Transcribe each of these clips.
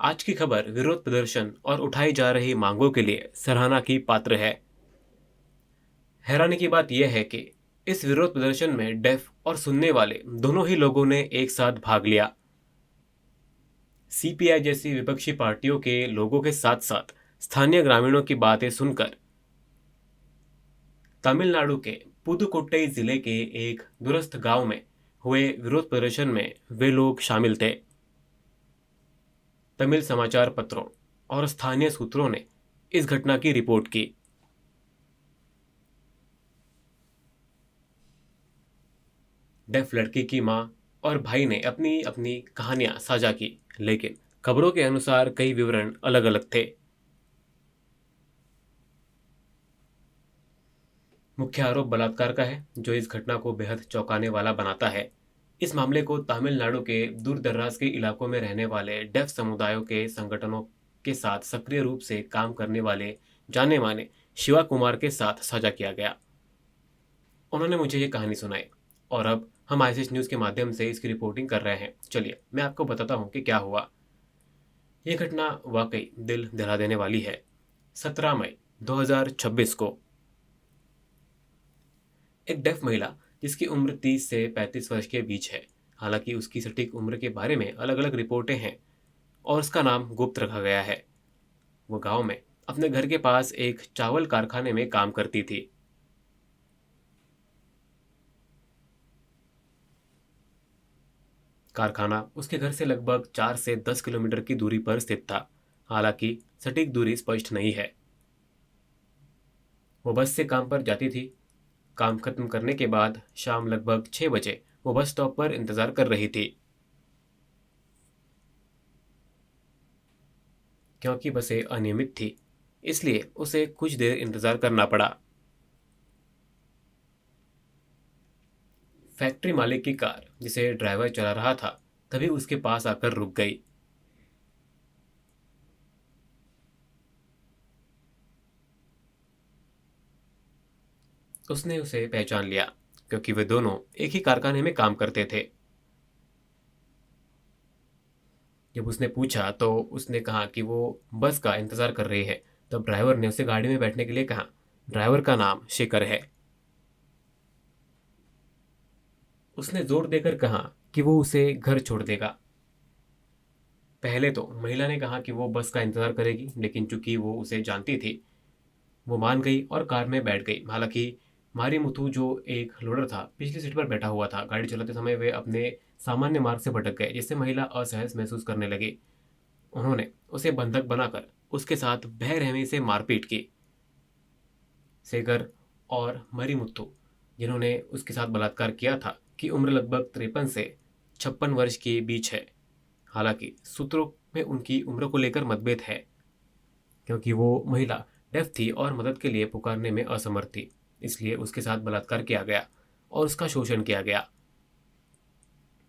आज की खबर विरोध प्रदर्शन और उठाई जा रही मांगों के लिए सराहना की पात्र है। हैरानी की बात यह है कि इस विरोध प्रदर्शन में डेफ और सुनने वाले दोनों ही लोगों ने एक साथ भाग लिया। सीपीआई जैसी विपक्षी पार्टियों के लोगों के साथ साथ स्थानीय ग्रामीणों की बातें सुनकर तमिलनाडु के पुदुकोट्टई जिले के एक दूरस्थ गांव में हुए विरोध प्रदर्शन में वे लोग शामिल थे। तमिल समाचार पत्रों और स्थानीय सूत्रों ने इस घटना की रिपोर्ट की। डेफ लड़की की मां और भाई ने अपनी अपनी कहानियां साझा की, लेकिन खबरों के अनुसार कई विवरण अलग अलग थे। मुख्य आरोप बलात्कार का है, जो इस घटना को बेहद चौंकाने वाला बनाता है। इस मामले को तमिलनाडु के दूर दराज के इलाकों में रहने वाले डेफ समुदायों के संगठनों के साथ सक्रिय रूप से काम करने वाले जाने माने शिवा कुमार के साथ साझा किया गया। उन्होंने मुझे ये कहानी सुनाई और अब हम आईसीएच न्यूज़ के माध्यम से इसकी रिपोर्टिंग कर रहे हैं। चलिए मैं आपको बताता हूँ कि क्या हुआ। ये घटना वाकई दिल दहला देने वाली है। 17 मई 2026 को एक डेफ महिला जिसकी उम्र 30 से 35 वर्ष के बीच है, हालांकि उसकी सटीक उम्र के बारे में अलग अलग रिपोर्टें हैं और उसका नाम गुप्त रखा गया है। वो गांव में अपने घर के पास एक चावल कारखाने में काम करती थी। कारखाना उसके घर से लगभग 4 से 10 किलोमीटर की दूरी पर स्थित था, हालांकि सटीक दूरी स्पष्ट नहीं है। वो बस से काम पर जाती थी। काम खत्म करने के बाद शाम लगभग 6 बजे वो बस स्टॉप पर इंतजार कर रही थी। क्योंकि बसें अनियमित थी, इसलिए उसे कुछ देर इंतजार करना पड़ा। फैक्ट्री मालिक की कार, जिसे ड्राइवर चला रहा था, तभी उसके पास आकर रुक गई। उसने उसे पहचान लिया, क्योंकि वे दोनों एक ही कारखाने में काम करते थे। जब उसने पूछा तो उसने कहा कि वो बस का इंतजार कर रही है। तब ड्राइवर ने उसे गाड़ी में बैठने के लिए कहा। ड्राइवर का नाम शेखर है। उसने जोर देकर कहा कि वो उसे घर छोड़ देगा। पहले तो महिला ने कहा कि वो बस का इंतजार करेगी, लेकिन चूंकि वो उसे जानती थी, वो मान गई और कार में बैठ गई। हालांकि मारी मुथु, जो एक लोडर था, पिछली सीट पर बैठा हुआ था। गाड़ी चलाते समय वे अपने सामान्य मार्ग से भटक गए, जिससे महिला असहज महसूस करने लगी। उन्होंने उसे बंधक बनाकर उसके साथ बेरहमी से मारपीट की। सेगर और मरीमुत्थु, जिन्होंने उसके साथ बलात्कार किया था, की उम्र लगभग 53 से 56 वर्ष के बीच है। हालांकि सूत्रों में उनकी उम्र को लेकर मतभेद है, क्योंकि वो महिला डेफ थी और मदद के लिए पुकारने में असमर्थ थी। इसलिए उसके साथ बलात्कार किया गया और उसका शोषण किया गया।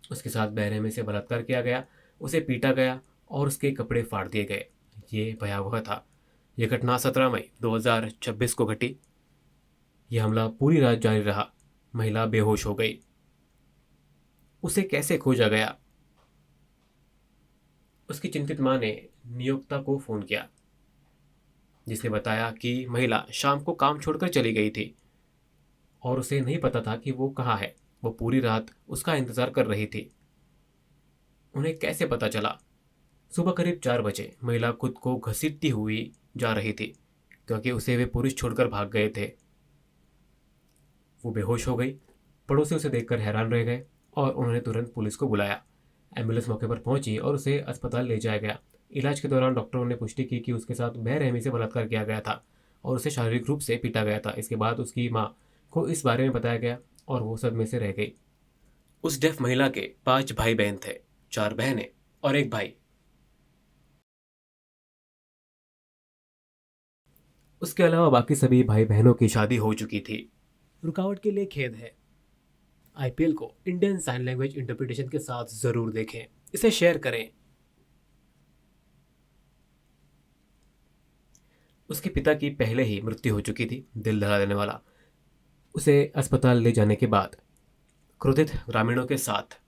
उसके साथ बेरहमी से बलात्कार किया गया, उसे पीटा गया और उसके कपड़े फाड़ दिए गए। ये भयावह था। यह घटना 17 मई 2026 को घटी। यह हमला पूरी रात जारी रहा। महिला बेहोश हो गई। उसे कैसे खोजा गया? उसकी चिंतित मां ने नियोक्ता को फोन किया, जिसने बताया कि महिला शाम को काम छोड़कर चली गई थी और उसे नहीं पता था कि वो कहाँ है। वो पूरी रात उसका इंतजार कर रही थी। उन्हें कैसे पता चला? सुबह करीब 4 बजे महिला खुद को घसीटती हुई जा रही थी, क्योंकि उसे वे पुरुष छोड़कर भाग गए थे। वो बेहोश हो गई। पड़ोसी उसे देखकर हैरान रह गए और उन्होंने तुरंत पुलिस को बुलाया। एम्बुलेंस मौके पर पहुंची और उसे अस्पताल ले जाया गया। इलाज के दौरान डॉक्टरों ने पुष्टि की कि उसके साथ बेरहमी से बलात्कार किया गया था और उसे शारीरिक रूप से पीटा गया था। इसके बाद उसकी मां को इस बारे में बताया गया और वो सदमे से रह गई। उस डेफ महिला के 5 भाई बहन थे, 4 बहनें और एक भाई। उसके अलावा बाकी सभी भाई बहनों की शादी हो चुकी थी। रुकावट के लिए खेद है। आईपीएल को इंडियन साइन लैंग्वेज इंटरप्रिटेशन के साथ जरूर देखें। इसे शेयर करें। उसके पिता की पहले ही मृत्यु हो चुकी थी। दिल दहला देने वाला। उसे अस्पताल ले जाने के बाद क्रोधित ग्रामीणों के साथ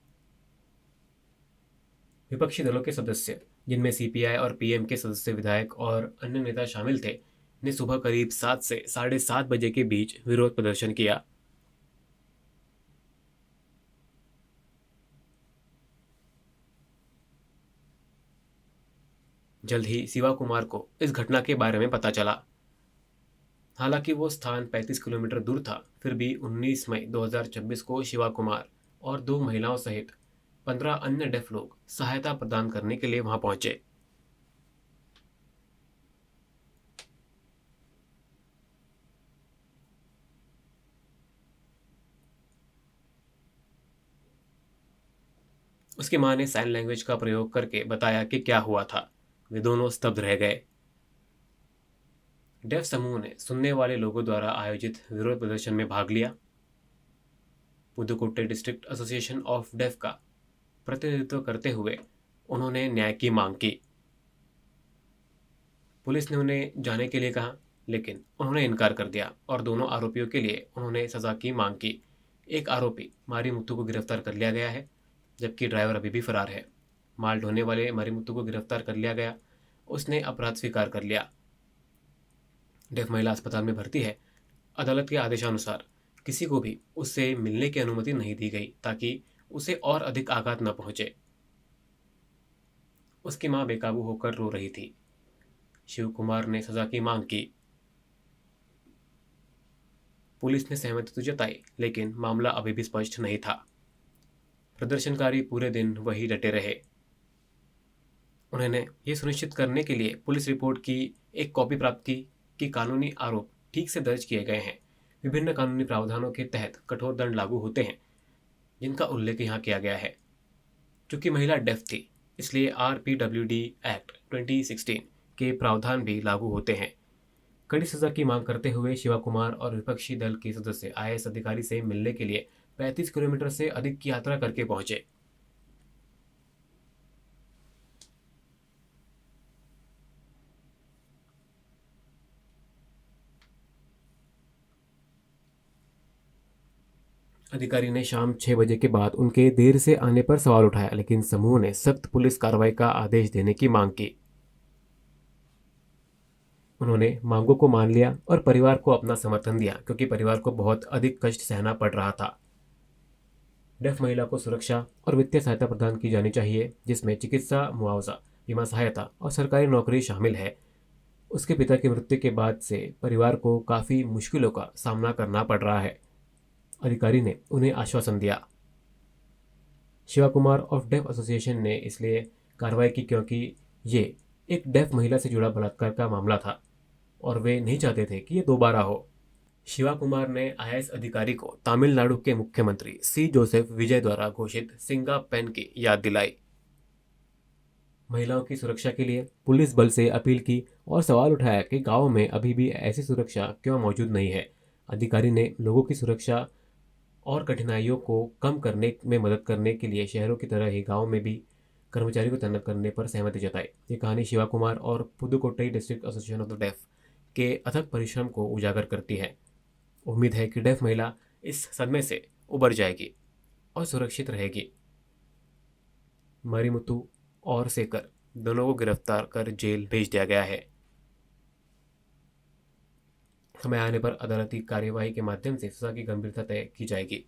विपक्षी दलों के सदस्य, जिनमें सीपीआई और पीएम के सदस्य, विधायक और अन्य नेता शामिल थे, ने सुबह करीब 7 से 7:30 बजे के बीच विरोध प्रदर्शन किया। जल्द ही शिवा कुमार को इस घटना के बारे में पता चला। हालांकि वो स्थान 35 किलोमीटर दूर था, फिर भी 19 मई 2026 को शिवा कुमार और 2 महिलाओं सहित 15 अन्य डेफ लोग सहायता प्रदान करने के लिए वहां पहुंचे। उसकी मां ने साइन लैंग्वेज का प्रयोग करके बताया कि क्या हुआ था। वे दोनों स्तब्ध रह गए। डेफ समूह ने सुनने वाले लोगों द्वारा आयोजित विरोध प्रदर्शन में भाग लिया। Pudukkottai district association of deaf का प्रतिनिधित्व करते हुए उन्होंने न्याय की मांग की। पुलिस ने उन्हें जाने के लिए कहा, लेकिन उन्होंने इनकार कर दिया और दोनों आरोपियों के लिए उन्होंने सजा की मांग की। एक आरोपी मारीमुत्तु को गिरफ्तार कर लिया गया है, जबकि ड्राइवर अभी भी फरार है। माल ढोने वाले मारीमुत्तु को गिरफ्तार कर लिया गया। उसने अपराध स्वीकार कर लिया। डेफ महिला अस्पताल में भर्ती है। अदालत के आदेशानुसार किसी को भी उससे मिलने की अनुमति नहीं दी गई ताकि उसे और अधिक आघात न पहुंचे। उसकी मां बेकाबू होकर रो रही थी। शिव कुमार ने सजा की मांग की। पुलिस ने सहमति तो जताई, लेकिन मामला अभी भी स्पष्ट नहीं था। प्रदर्शनकारी पूरे दिन वही डटे रहे। उन्होंने ये सुनिश्चित करने के लिए पुलिस रिपोर्ट की एक कॉपी प्राप्त की कि कानूनी आरोप ठीक से दर्ज किए गए हैं। विभिन्न कानूनी प्रावधानों के तहत कठोर दंड लागू होते हैं, जिनका उल्लेख यहाँ किया गया है। चूंकि महिला डेफ थी, इसलिए आरपीडब्ल्यूडी एक्ट 2016 के प्रावधान भी लागू होते हैं। कड़ी सजा की मांग करते हुए शिवा कुमार और विपक्षी दल के सदस्य आईएएस अधिकारी से मिलने के लिए 35 किलोमीटर से अधिक की यात्रा करके पहुंचे। अधिकारी ने शाम 6 बजे के बाद उनके देर से आने पर सवाल उठाया, लेकिन समूह ने सख्त पुलिस कार्रवाई का आदेश देने की मांग की। उन्होंने मांगों को मान लिया और परिवार को अपना समर्थन दिया, क्योंकि परिवार को बहुत अधिक कष्ट सहना पड़ रहा था। डेफ महिला को सुरक्षा और वित्तीय सहायता प्रदान की जानी चाहिए, जिसमें चिकित्सा मुआवजा, बीमा सहायता और सरकारी नौकरी शामिल है। उसके पिता की मृत्यु के बाद से परिवार को काफ़ी मुश्किलों का सामना करना पड़ रहा है। अधिकारी ने उन्हें आश्वासन दिया। Shiva Kumar of deaf association ने इसलिए कार्रवाई की क्योंकि ये एक डेफ महिला से जुड़ा बलात्कार का मामला था और वे नहीं चाहते थे कि ये दोबारा हो। शिवा कुमार ने आईएएस अधिकारी को तमिलनाडु के मुख्यमंत्री सी जोसेफ विजय द्वारा घोषित सिंगा पेन की याद दिलाई। महिलाओं की सुरक्षा के लिए पुलिस बल से अपील की और सवाल उठाया कि गांव में अभी भी ऐसी सुरक्षा क्यों मौजूद नहीं है। अधिकारी ने लोगों की सुरक्षा और कठिनाइयों को कम करने में मदद करने के लिए शहरों की तरह ही गांव में भी कर्मचारी को तैनात करने पर सहमति जताई। ये कहानी शिवा कुमार और Pudukkottai district association of the deaf के अथक परिश्रम को उजागर करती है। उम्मीद है कि डेफ महिला इस सदमे से उबर जाएगी और सुरक्षित रहेगी। मरीमुथु और सेकर दोनों को गिरफ्तार कर जेल भेज दिया गया है। समय आने पर अदालती कार्यवाही के माध्यम से सजा की गंभीरता तय की जाएगी।